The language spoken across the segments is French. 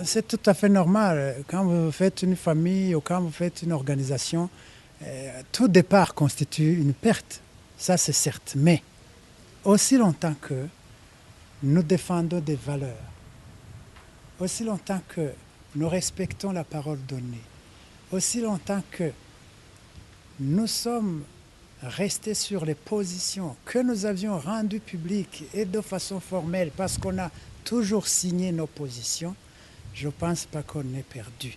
C'est tout à fait normal. Quand vous faites une famille ou quand vous faites une organisation, tout départ constitue une perte. Ça, c'est certes. Mais aussi longtemps que nous défendons des valeurs, aussi longtemps que nous respectons la parole donnée, aussi longtemps que nous sommes restés sur les positions que nous avions rendues publiques et de façon formelle parce qu'on a toujours signé nos positions, je ne pense pas qu'on est perdu.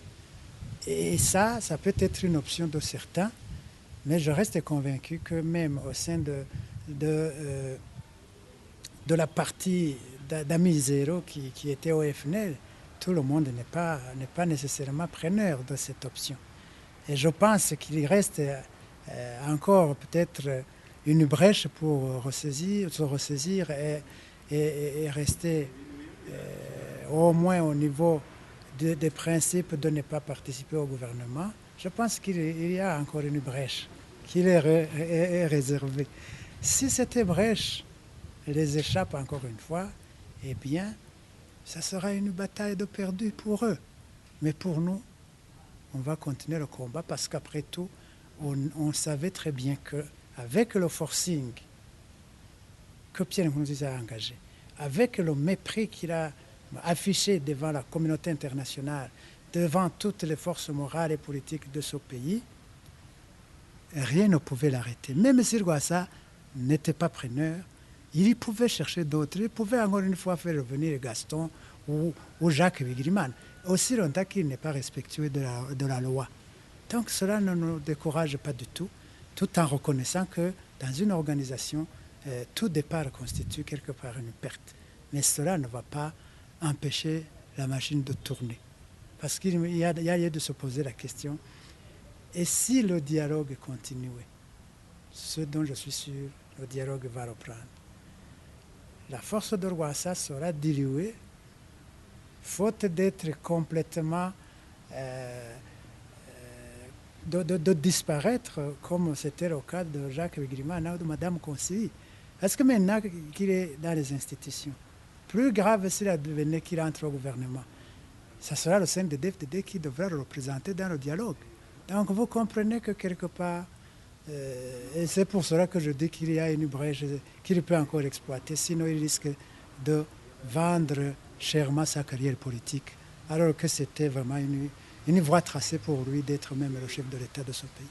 Et ça peut être une option de certains, mais je reste convaincu que même au sein de la partie d'Amis Zéro qui était au FNL, tout le monde n'est pas nécessairement preneur de cette option. Et je pense qu'il reste encore peut-être une brèche pour se ressaisir et rester au moins au niveau des principes de ne pas participer au gouvernement. Je pense qu'il y a encore une brèche qui est réservée. Si cette brèche les échappe encore une fois, eh bien, ça sera une bataille de perdu pour eux. Mais pour nous, on va continuer le combat parce qu'après tout, on savait très bien qu'avec le forcing que Pierre Nkurunziza a engagé, avec le mépris qu'il a affiché devant la communauté internationale, devant toutes les forces morales et politiques de ce pays, rien ne pouvait l'arrêter. Même si Rwasa n'était pas preneur, il pouvait chercher d'autres. Il pouvait encore une fois faire revenir Gaston ou Jacques Bigirimana, aussi longtemps qu'il n'est pas respectueux de la loi. Donc cela ne nous décourage pas du tout, tout en reconnaissant que dans une organisation, tout départ constitue quelque part une perte. Mais cela ne va pas empêcher la machine de tourner. Parce qu'il y a lieu de se poser la question, et si le dialogue continuait, ce dont je suis sûr, le dialogue va reprendre, la force de Rwasa sera diluée, faute d'être complètement de disparaître, comme c'était le cas de Jacques Bigirimana ou de Mme Konsili. Est-ce que maintenant qu'il est dans les institutions, plus grave s'il advenait qu'il entre au gouvernement, ça sera le CNDD-FDD qui devra le représenter dans le dialogue. Donc vous comprenez que quelque part, et c'est pour cela que je dis qu'il y a une brèche qu'il peut encore exploiter, sinon il risque de vendre chèrement sa carrière politique, alors que c'était vraiment une voie tracée pour lui d'être même le chef de l'État de ce pays.